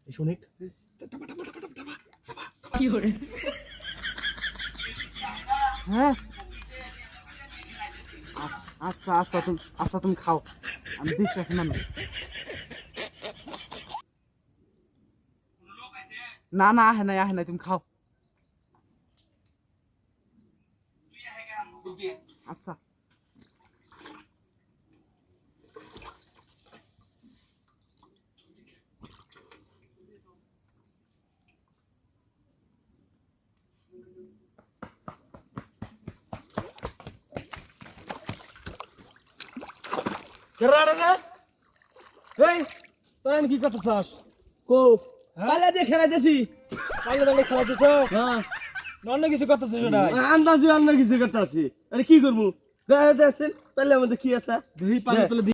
এই শোনিক কি করে? হ্যাঁ আচ্ছা আচ্ছা তুমি খাও, আমি দেখতেছি মানুষ। না না আহে নাই তুমি খাও। আচ্ছা এই তোরা কি করতেছস? কো হ্যাঁ? পালা দিয়ে খেলাইতেছি। পাল্লে খেলাতেছ? হ্যাঁ অন্য কিছু করতেছিস ওটাই? আন্দাজে অন্য কিছু করতে আছি। আরে কি করবো? দেখেন পাল্লার মধ্যে কি আছে? দেখি পাল্লে তুলে